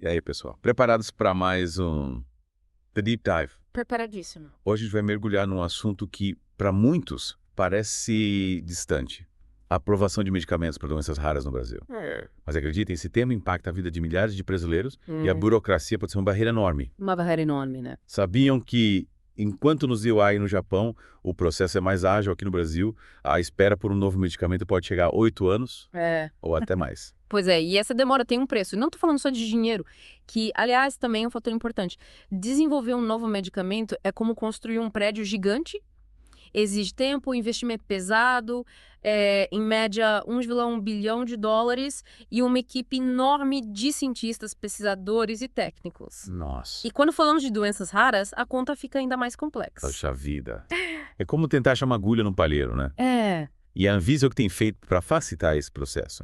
E aí, pessoal? Preparados para mais um The Deep Dive? Preparadíssimo. Hoje a gente vai mergulhar num assunto que, para muitos, parece distante. A aprovação de medicamentos para doenças raras no Brasil. Mas acreditem, esse tema impacta a vida de milhares de brasileiros e a burocracia pode ser uma barreira enorme. Uma barreira enorme, né? Sabiam que, enquanto nos UI e no Japão, o processo é mais ágil aqui no Brasil, a espera por um novo medicamento pode chegar a 8 anos É. ou até mais. Pois é, e essa demora tem um preço. E não tô falando só de dinheiro, que, aliás, também é um fator importante. Desenvolver um novo medicamento é como construir um prédio gigante. Exige tempo, investimento pesado, em média 1,1 bilhão de dólares e uma equipe enorme de cientistas, pesquisadores e técnicos. Nossa. E quando falamos de doenças raras, a conta fica ainda mais complexa. Poxa vida. É como tentar achar uma agulha num palheiro, né? É. E a Anvisa é o que tem feito para facilitar esse processo.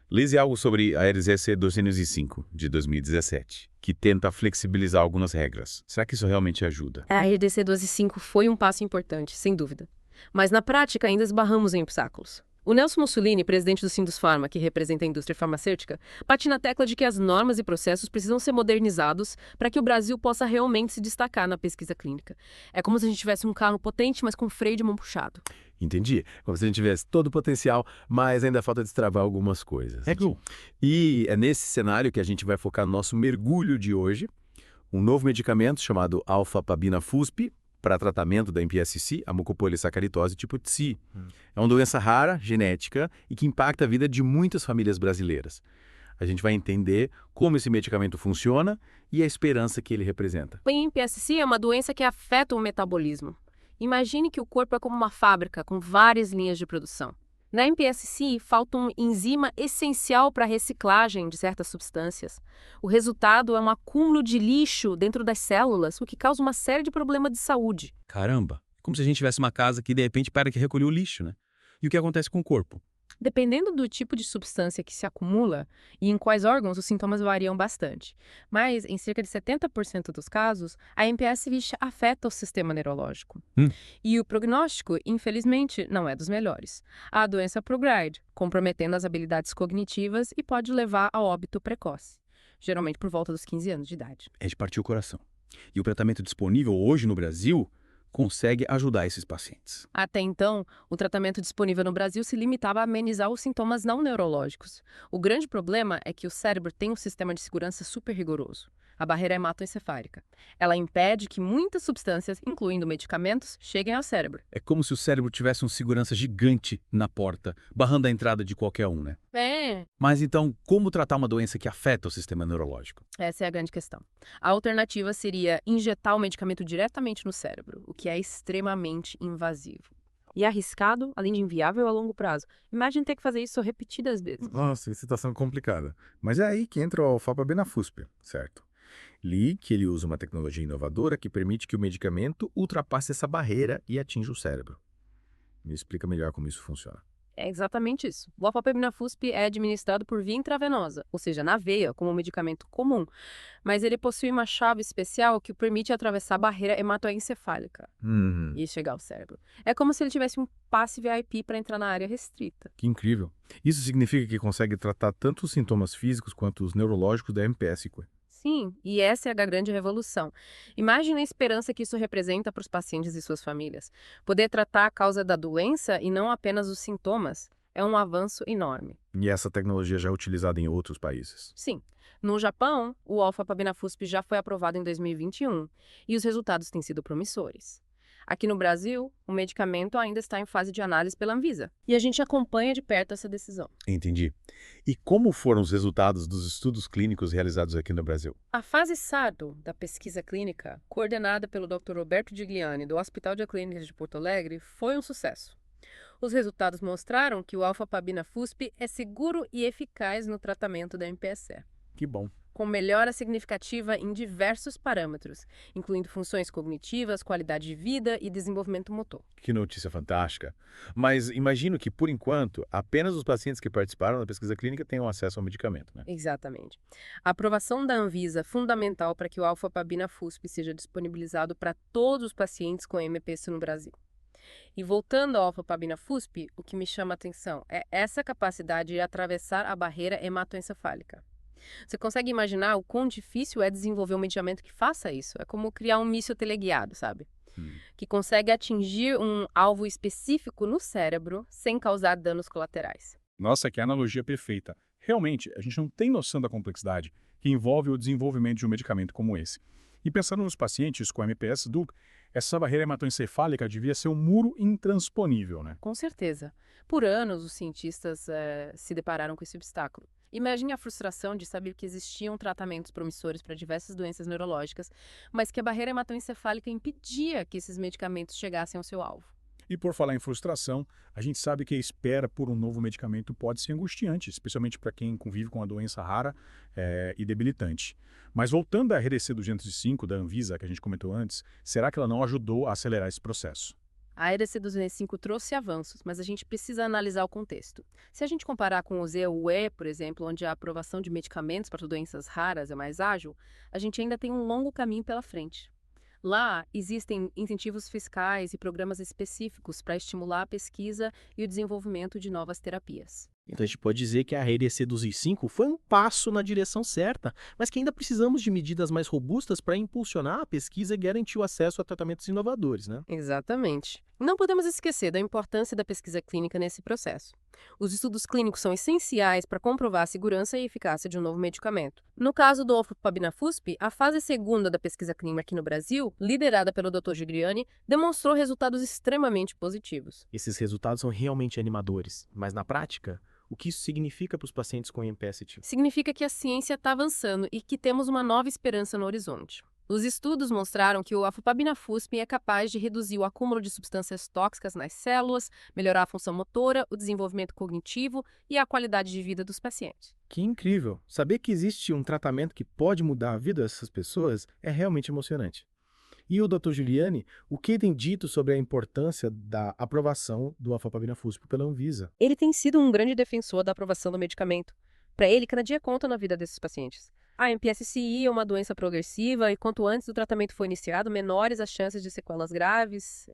Lise algo sobre a RZC 205, de 2017, que tenta flexibilizar algumas regras. Será que isso realmente ajuda? A RDC 12.5 foi um passo importante, sem dúvida. Mas na prática ainda esbarramos em obstáculos. O Nelson Mussolini, presidente do Sindusfarma, que representa a indústria farmacêutica, bate na tecla de que as normas e processos precisam ser modernizados para que o Brasil possa realmente se destacar na pesquisa clínica. É como se a gente tivesse um carro potente, mas com freio de mão puxado. Entendi. Como se a gente tivesse todo o potencial, mas ainda falta destravar algumas coisas. E é nesse cenário que a gente vai focar no nosso mergulho de hoje. Um novo medicamento chamado alfa-pabina-fusp para tratamento da MPSC, a mucopolissacaritose tipo TSC. É uma doença rara, genética e que impacta a vida de muitas famílias brasileiras. A gente vai entender como esse medicamento funciona e a esperança que ele representa. O MPSC é uma doença que afeta o metabolismo. Imagine que o corpo é como uma fábrica com várias linhas de produção. Na MPSC, falta uma enzima essencial para a reciclagem de certas substâncias. O resultado é um acúmulo de lixo dentro das células, o que causa uma série de problemas de saúde. Caramba, é como se a gente tivesse uma casa que de repente para que recolher o lixo, né? E o que acontece com o corpo? Dependendo do tipo de substância que se acumula e em quais órgãos, os sintomas variam bastante. Mas, em cerca de 70% dos casos, a MPS afeta o sistema neurológico. E o prognóstico, infelizmente, não é dos melhores. A doença progride, comprometendo as habilidades cognitivas e pode levar ao óbito precoce, geralmente por volta dos 15 anos de idade. É de partir o coração. E o tratamento disponível hoje no Brasil consegue ajudar esses pacientes. Até então, o tratamento disponível no Brasil se limitava a amenizar os sintomas não neurológicos. O grande problema é que o cérebro tem um sistema de segurança super rigoroso. A barreira hematoencefálica. Ela impede que muitas substâncias, incluindo medicamentos, cheguem ao cérebro. É como se o cérebro tivesse um segurança gigante na porta, barrando a entrada de qualquer um, né? Mas então, como tratar uma doença que afeta o sistema neurológico? Essa é a grande questão. A alternativa seria injetar o medicamento diretamente no cérebro, o que é extremamente invasivo. E arriscado, além de inviável a longo prazo. Imagine ter que fazer isso repetidas vezes. Nossa, que situação complicada. Mas é aí que entra o alfa-pabina-fusp, certo? Li que ele usa uma tecnologia inovadora que permite que o medicamento ultrapasse essa barreira e atinja o cérebro. Me explica melhor como isso funciona. É exatamente isso. O alfa-pabina-fusp é administrado por via intravenosa, ou seja, na veia, como um medicamento comum. Mas ele possui uma chave especial que o permite atravessar a barreira hematoencefálica e chegar ao cérebro. É como se ele tivesse um passe VIP para entrar na área restrita. Que incrível. Isso significa que consegue tratar tanto os sintomas físicos quanto os neurológicos da MPS. Sim, e essa é a grande revolução. Imagine a esperança que isso representa para os pacientes e suas famílias. Poder tratar a causa da doença e não apenas os sintomas é um avanço enorme. E essa tecnologia já é utilizada em outros países. Sim, no Japão, o alfa-pabina-fusp já foi aprovado em 2021 e os resultados têm sido promissores. Aqui no Brasil, o medicamento ainda está em fase de análise pela Anvisa. E a gente acompanha de perto essa decisão. Entendi. E como foram os resultados dos estudos clínicos realizados aqui no Brasil? A fase SARDO da pesquisa clínica, coordenada pelo Dr. Roberto Gigliani, do Hospital de Clínicas de Porto Alegre, foi um sucesso. Os resultados mostraram que o alfa-pabina-fusp é seguro e eficaz no tratamento da MPSC. Que bom. Com melhora significativa em diversos parâmetros, incluindo funções cognitivas, qualidade de vida e desenvolvimento motor. Que notícia fantástica. Mas imagino que, por enquanto, apenas os pacientes que participaram da pesquisa clínica tenham acesso ao medicamento, né? Exatamente. A aprovação da Anvisa é fundamental para que o alfa-pabina-fusp seja disponibilizado para todos os pacientes com MPS no Brasil. E voltando ao alfa-pabina-fusp, o que me chama a atenção é essa capacidade de atravessar a barreira hematoencefálica. Você consegue imaginar o quão difícil é desenvolver um medicamento que faça isso? É como criar um míssil teleguiado, sabe? Que consegue atingir um alvo específico no cérebro sem causar danos colaterais. Nossa, que analogia perfeita. Realmente, a gente não tem noção da complexidade que envolve o desenvolvimento de um medicamento como esse. E pensando nos pacientes com MPS DUG, essa barreira hematoencefálica devia ser um muro intransponível, né? Com certeza. Por anos, os cientistas se depararam com esse obstáculo. Imagine a frustração de saber que existiam tratamentos promissores para diversas doenças neurológicas, mas que a barreira hematoencefálica impedia que esses medicamentos chegassem ao seu alvo. E por falar em frustração, a gente sabe que a espera por um novo medicamento pode ser angustiante, especialmente para quem convive com uma doença rara e debilitante. Mas voltando à RDC 205 da Anvisa, que a gente comentou antes, será que ela não ajudou a acelerar esse processo? A EDC 205 trouxe avanços, mas a gente precisa analisar o contexto. Se a gente comparar com o ZUE, por exemplo, onde a aprovação de medicamentos para doenças raras é mais ágil, a gente ainda tem um longo caminho pela frente. Lá, existem incentivos fiscais e programas específicos para estimular a pesquisa e o desenvolvimento de novas terapias. Então a gente pode dizer que a RDC 205 foi um passo na direção certa, mas que ainda precisamos de medidas mais robustas para impulsionar a pesquisa e garantir o acesso a tratamentos inovadores, né? Exatamente. Não podemos esquecer da importância da pesquisa clínica nesse processo. Os estudos clínicos são essenciais para comprovar a segurança e eficácia de um novo medicamento. No caso do Ofupabinafusp, a fase segunda da pesquisa clínica aqui no Brasil, liderada pelo Dr. Gigliani, demonstrou resultados extremamente positivos. Esses resultados são realmente animadores, mas na prática, o que isso significa para os pacientes com MPS-T? Significa que a ciência está avançando e que temos uma nova esperança no horizonte. Os estudos mostraram que o Ofupabinafusp é capaz de reduzir o acúmulo de substâncias tóxicas nas células, melhorar a função motora, o desenvolvimento cognitivo e a qualidade de vida dos pacientes. Que incrível! Saber que existe um tratamento que pode mudar a vida dessas pessoas é realmente emocionante. E o Dr. Gigliani, o que tem dito sobre a importância da aprovação do Ofupabinafusp pela Anvisa? Ele tem sido um grande defensor da aprovação do medicamento. Para ele, cada dia conta na vida desses pacientes. A MPS-CI é uma doença progressiva e quanto antes o tratamento for iniciado, menores as chances de sequelas graves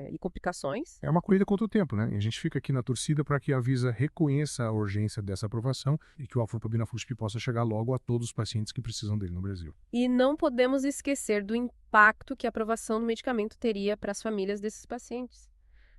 e complicações. É uma corrida contra o tempo, né? E a gente fica aqui na torcida para que a Anvisa reconheça a urgência dessa aprovação e que o Ofupabinafusp possa chegar logo a todos os pacientes que precisam dele no Brasil. E não podemos esquecer do impacto que a aprovação do medicamento teria para as famílias desses pacientes.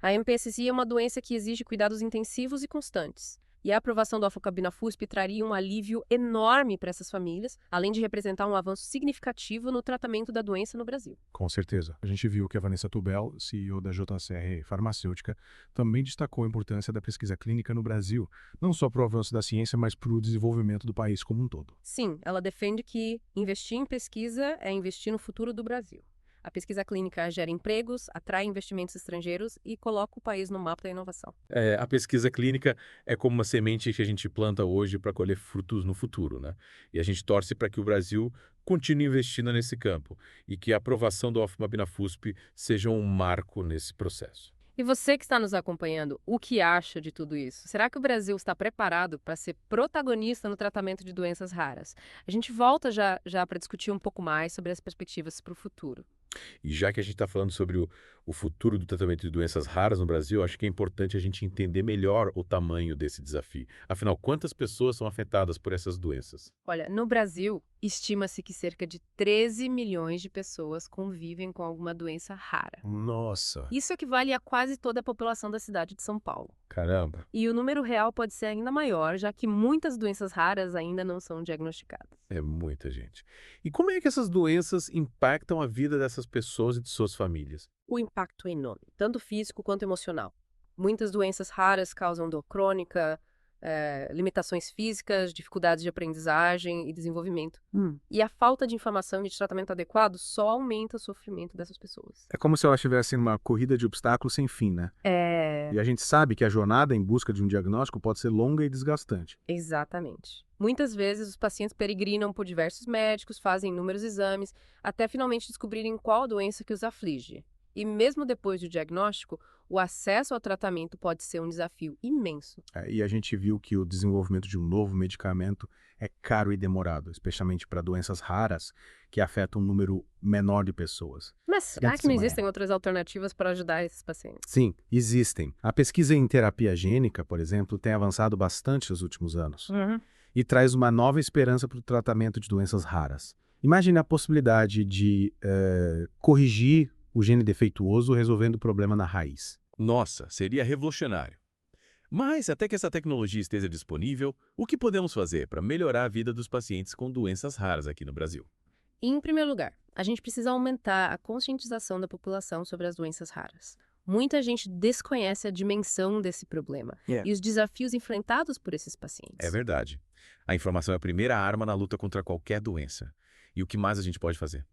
A MPS-CI é uma doença que exige cuidados intensivos e constantes. E a aprovação do Ofupabinafusp traria um alívio enorme para essas famílias, além de representar um avanço significativo no tratamento da doença no Brasil. Com certeza. A gente viu que a Vanessa Tubel, CEO da JCR Farmacêutica, também destacou a importância da pesquisa clínica no Brasil, não só para o avanço da ciência, mas para o desenvolvimento do país como um todo. Sim, ela defende que investir em pesquisa é investir no futuro do Brasil. A pesquisa clínica gera empregos, atrai investimentos estrangeiros e coloca o país no mapa da inovação. A pesquisa clínica é como uma semente que a gente planta hoje para colher frutos no futuro, né? E a gente torce para que o Brasil continue investindo nesse campo e que a aprovação do Ofupabinafusp seja um marco nesse processo. E você que está nos acompanhando, o que acha de tudo isso? Será que o Brasil está preparado para ser protagonista no tratamento de doenças raras? A gente volta já para discutir um pouco mais sobre as perspectivas para o futuro. E já que a gente está falando sobre o futuro do tratamento de doenças raras no Brasil, acho que é importante a gente entender melhor o tamanho desse desafio. Afinal, quantas pessoas são afetadas por essas doenças? Olha, no Brasil, estima-se que cerca de 13 milhões de pessoas convivem com alguma doença rara. Nossa! Isso equivale a quase toda a população da cidade de São Paulo. Caramba! E o número real pode ser ainda maior, já que muitas doenças raras ainda não são diagnosticadas. É muita gente. E como é que essas doenças impactam a vida dessas pessoas e de suas famílias? O impacto é enorme, tanto físico quanto emocional. Muitas doenças raras causam dor crônica, limitações físicas, dificuldades de aprendizagem e desenvolvimento. E a falta de informação e de tratamento adequado só aumenta o sofrimento dessas pessoas. É como se elas estivessem numa corrida de obstáculos sem fim, né? E a gente sabe que a jornada em busca de um diagnóstico pode ser longa e desgastante. Exatamente. Muitas vezes os pacientes peregrinam por diversos médicos, fazem inúmeros exames, até finalmente descobrirem qual a doença que os aflige. E mesmo depois do diagnóstico, o acesso ao tratamento pode ser um desafio imenso. E a gente viu que o desenvolvimento de um novo medicamento é caro e demorado, especialmente para doenças raras que afetam um número menor de pessoas. Mas será que não existem outras alternativas para ajudar esses pacientes? Sim, existem. A pesquisa em terapia gênica, por exemplo, tem avançado bastante nos últimos anos. e traz uma nova esperança para o tratamento de doenças raras. Imagine a possibilidade de corrigir o gene defeituoso resolvendo o problema na raiz. Nossa, seria revolucionário. Mas, até que essa tecnologia esteja disponível, o que podemos fazer para melhorar a vida dos pacientes com doenças raras aqui no Brasil? Em primeiro lugar, a gente precisa aumentar a conscientização da população sobre as doenças raras. Muita gente desconhece a dimensão desse problema e os desafios enfrentados por esses pacientes. É verdade. A informação é a primeira arma na luta contra qualquer doença. E o que mais a gente pode fazer?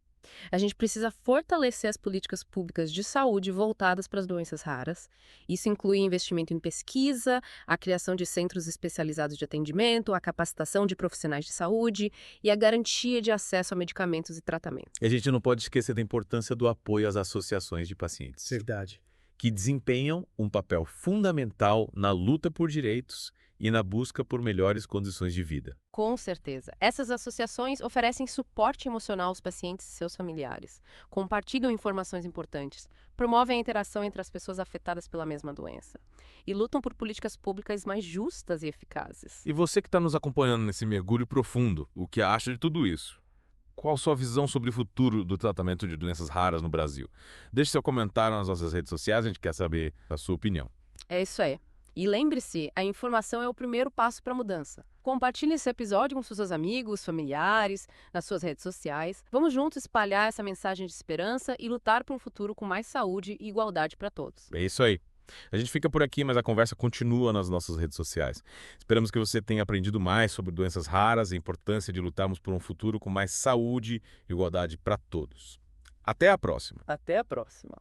A gente precisa fortalecer as políticas públicas de saúde voltadas para as doenças raras. Isso inclui investimento em pesquisa, a criação de centros especializados de atendimento, a capacitação de profissionais de saúde e a garantia de acesso a medicamentos e tratamentos. E a gente não pode esquecer da importância do apoio às associações de pacientes, Verdade. que desempenham um papel fundamental na luta por direitos e na busca por melhores condições de vida. Com certeza. Essas associações oferecem suporte emocional aos pacientes e seus familiares, compartilham informações importantes, promovem a interação entre as pessoas afetadas pela mesma doença e lutam por políticas públicas mais justas e eficazes. E você que está nos acompanhando nesse mergulho profundo, o que acha de tudo isso? Qual sua visão sobre o futuro do tratamento de doenças raras no Brasil? Deixe seu comentário nas nossas redes sociais, a gente quer saber a sua opinião. É isso aí. E lembre-se, a informação é o primeiro passo para a mudança. Compartilhe esse episódio com seus amigos, familiares, nas suas redes sociais. Vamos juntos espalhar essa mensagem de esperança e lutar por um futuro com mais saúde e igualdade para todos. É isso aí. A gente fica por aqui, mas a conversa continua nas nossas redes sociais. Esperamos que você tenha aprendido mais sobre doenças raras e a importância de lutarmos por um futuro com mais saúde e igualdade para todos. Até a próxima! Até a próxima!